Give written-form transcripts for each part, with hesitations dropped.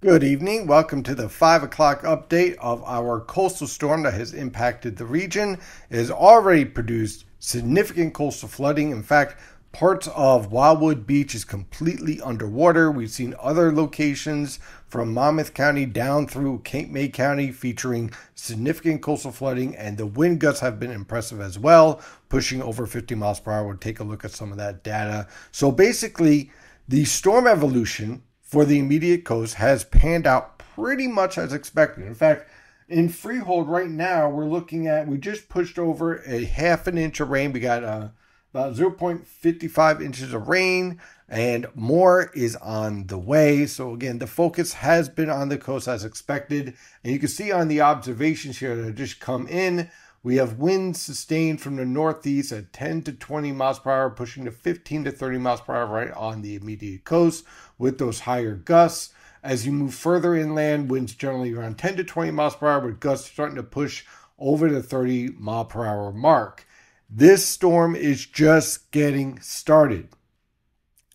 Good evening. Welcome to the 5 o'clock update of our coastal storm that has impacted the region. It has already produced significant coastal flooding. In fact, parts of Wildwood Beach is completely underwater. We've seen other locations from Monmouth County down through Cape May County featuring significant coastal flooding, and the wind gusts have been impressive as well, pushing over 50 miles per hour. We'll take a look at some of that data. So basically, the storm evolution for the immediate coast has panned out pretty much as expected. In fact, in Freehold right now, we just pushed over a half an inch of rain. We got about 0.55 inches of rain, and more is on the way. So again, the focus has been on the coast as expected. And you can see on the observations here that have just come in, we have winds sustained from the northeast at 10 to 20 miles per hour, pushing to 15 to 30 miles per hour right on the immediate coast with those higher gusts. As you move further inland, winds generally around 10 to 20 miles per hour, with gusts starting to push over the 30 mile per hour mark. This storm is just getting started.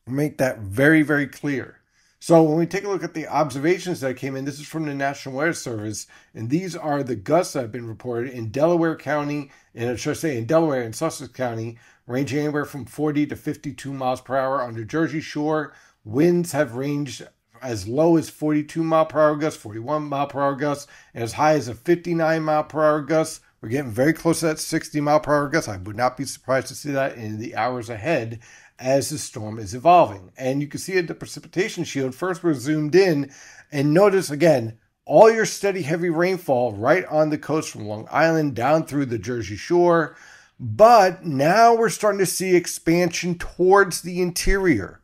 Make that very, very clear. So when we take a look at the observations that came in, this is from the National Weather Service, and these are the gusts that have been reported in Delaware County, and in Delaware and Sussex County, ranging anywhere from 40 to 52 miles per hour. On the Jersey Shore, winds have ranged as low as 42 mile per hour gusts, 41 mile per hour gusts, and as high as a 59 mile per hour gust. We're getting very close to that 60 mile per hour gust. I would not be surprised to see that in the hours ahead as the storm is evolving. And you can see the precipitation shield. First, we're zoomed in, and notice again, all your steady heavy rainfall right on the coast from Long Island down through the Jersey Shore. But now we're starting to see expansion towards the interior.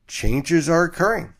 Changes are occurring.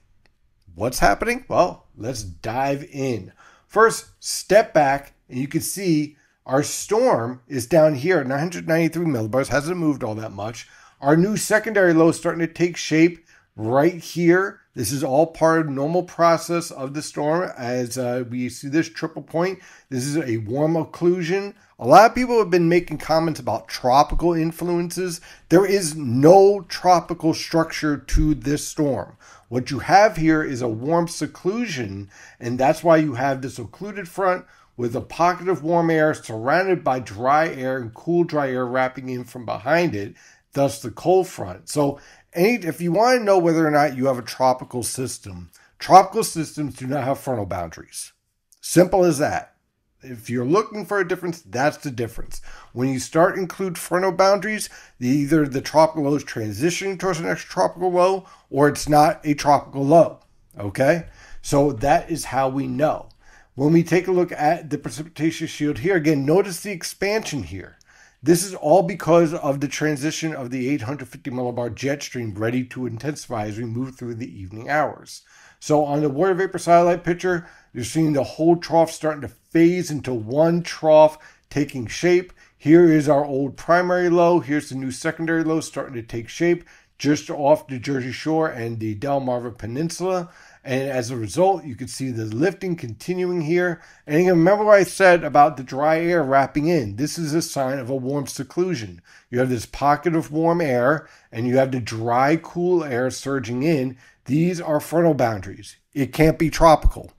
What's happening? Well, let's dive in. First, step back, and you can see our storm is down here at 993 millibars, hasn't moved all that much. Our new secondary low is starting to take shape right here. This is all part of the normal process of the storm. As we see this triple point, this is a warm occlusion. A lot of people have been making comments about tropical influences. There is no tropical structure to this storm. What you have here is a warm seclusion, and that's why you have this occluded front with a pocket of warm air surrounded by dry air and cool dry air wrapping in from behind it. Thus the cold front. So if you want to know whether or not you have a tropical system, tropical systems do not have frontal boundaries. Simple as that. If you're looking for a difference, that's the difference. When you start include frontal boundaries, either the tropical low is transitioning towards an extratropical low, or it's not a tropical low. Okay? So that is how we know. When we take a look at the precipitation shield here, again, notice the expansion here. This is all because of the transition of the 850 millibar jet stream ready to intensify as we move through the evening hours. So on the water vapor satellite picture, you're seeing the whole trough starting to phase into one trough taking shape. Here is our old primary low. Here's the new secondary low starting to take shape just off the Jersey Shore and the Delmarva Peninsula. And as a result, you can see the lifting continuing here. And remember what I said about the dry air wrapping in. This is a sign of a warm seclusion. You have this pocket of warm air, and you have the dry, cool air surging in. These are frontal boundaries. It can't be tropical.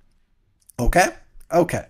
Okay? Okay.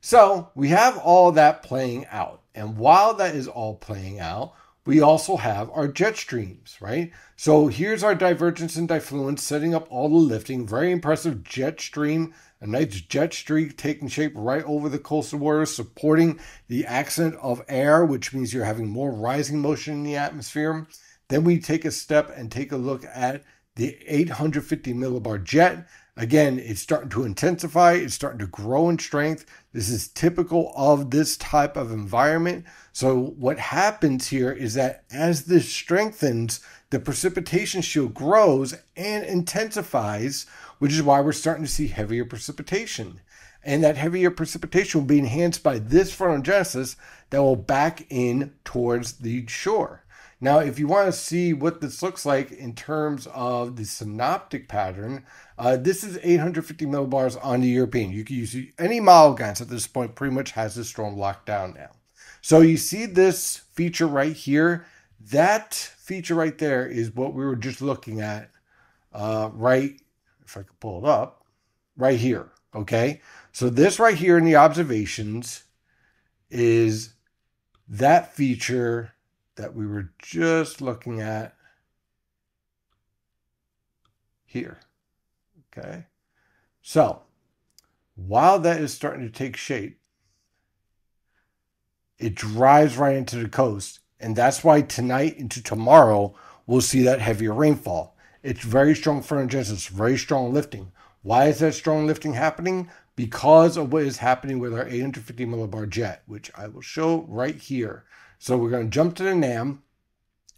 So we have all that playing out. And while that is all playing out, we also have our jet streams, right? So here's our divergence and diffluence setting up all the lifting. Very impressive jet stream, a nice jet streak taking shape right over the coastal waters, supporting the accent of air, which means you're having more rising motion in the atmosphere. Then we take a step and take a look at the 850 millibar jet. Again, it's starting to intensify. It's starting to grow in strength. This is typical of this type of environment. So what happens here is that as this strengthens, the precipitation shield grows and intensifies, which is why we're starting to see heavier precipitation. And that heavier precipitation will be enhanced by this frontogenesis that will back in towards the shore. Now, if you want to see what this looks like in terms of the synoptic pattern, this is 850 millibars on the European. You can use any model guidance at this point, pretty much has this storm locked down now. So you see this feature right here. That feature right there is what we were just looking at, right? If I could pull it up. right here, okay? So this right here in the observations is that feature that we were just looking at here, okay? So while that is starting to take shape, it drives right into the coast, and that's why tonight into tomorrow we'll see that heavier rainfall. It's very strong frontogenesis, very strong lifting. Why is that strong lifting happening? Because of what is happening with our 850 millibar jet, which I will show right here. So we're going to jump to the NAM.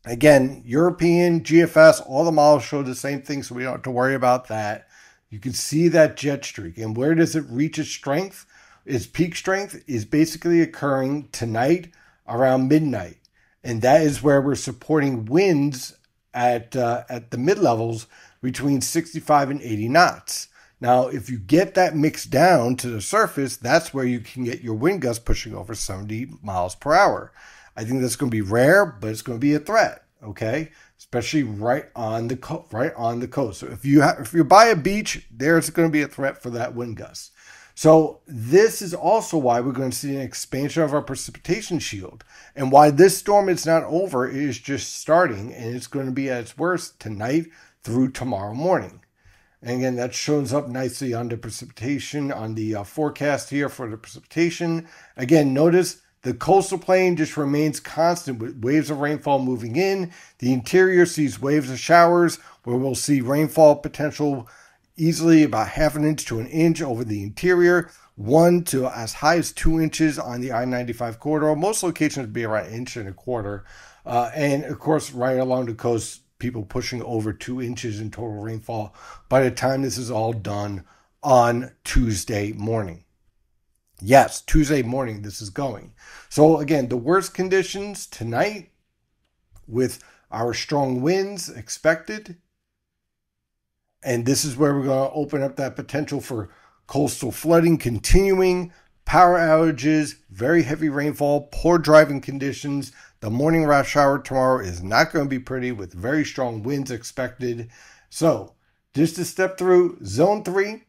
Again, European, GFS, all the models show the same thing, so we don't have to worry about that. You can see that jet streak. And where does it reach its strength? Its peak strength is basically occurring tonight around midnight. And that is where we're supporting winds at the mid-levels between 65 and 80 knots. Now, if you get that mix down to the surface, that's where you can get your wind gusts pushing over 70 miles per hour. I think that's going to be rare, but it's going to be a threat, okay? Especially right on the coast. So if you're by a beach, there's going to be a threat for that wind gust. So this is also why we're going to see an expansion of our precipitation shield, and why this storm is not over. It is just starting, and it's going to be at its worst tonight through tomorrow morning. And again, that shows up nicely on the precipitation, on the forecast here for the precipitation. Again, notice the coastal plain just remains constant with waves of rainfall moving in. The interior sees waves of showers where we'll see rainfall potential easily about half an inch to an inch over the interior, 1 to as high as 2 inches on the I-95 corridor. Most locations would be around 1.25 inches. And of course, right along the coast, people pushing over 2 inches in total rainfall by the time this is all done on Tuesday morning. Yes, Tuesday morning this is going. So again, the worst conditions tonight with our strong winds expected. And this is where we're going to open up that potential for coastal flooding continuing, power outages, very heavy rainfall, poor driving conditions. The morning rush hour tomorrow is not going to be pretty with very strong winds expected. So just to step through, zone 3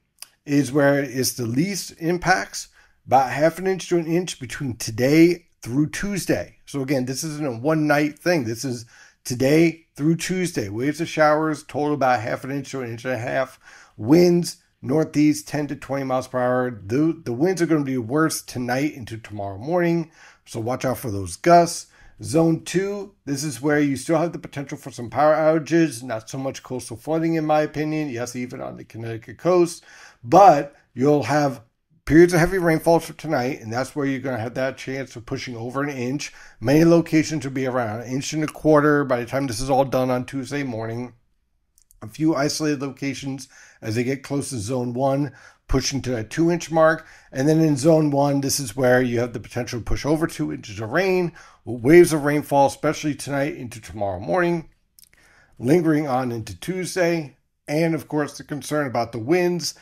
is where it's the least impacts, about half an inch to an inch between today through Tuesday. So again, this isn't a one night thing. This is today through Tuesday. Waves of showers, total about half an inch to an inch and a half. Winds, northeast 10 to 20 miles per hour. The winds are going to be worse tonight into tomorrow morning. So watch out for those gusts. Zone 2, this is where you still have the potential for some power outages. Not so much coastal flooding in my opinion. Yes, even on the Connecticut coast. But you'll have periods of heavy rainfall for tonight, and that's where you're going to have that chance of pushing over an inch. Many locations will be around 1.25 inches by the time this is all done on Tuesday morning. A few isolated locations as they get close to zone 1, pushing to that 2-inch mark. And then in zone 1, this is where you have the potential to push over 2 inches of rain, with waves of rainfall, especially tonight into tomorrow morning, lingering on into Tuesday. And of course, the concern about the winds,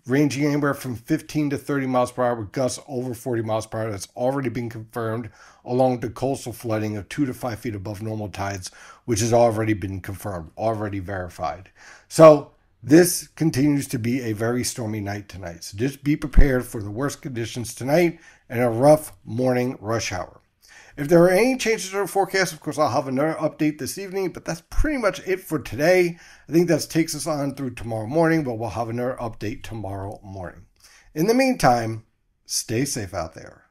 ranging anywhere from 15 to 30 miles per hour with gusts over 40 miles per hour. That's already been confirmed, along with the coastal flooding of 2 to 5 feet above normal tides, which has already been confirmed, already verified. So this continues to be a very stormy night tonight. So just be prepared for the worst conditions tonight and a rough morning rush hour. If there are any changes to the forecast, of course, I'll have another update this evening, but that's pretty much it for today. I think that takes us on through tomorrow morning, but we'll have another update tomorrow morning. In the meantime, stay safe out there.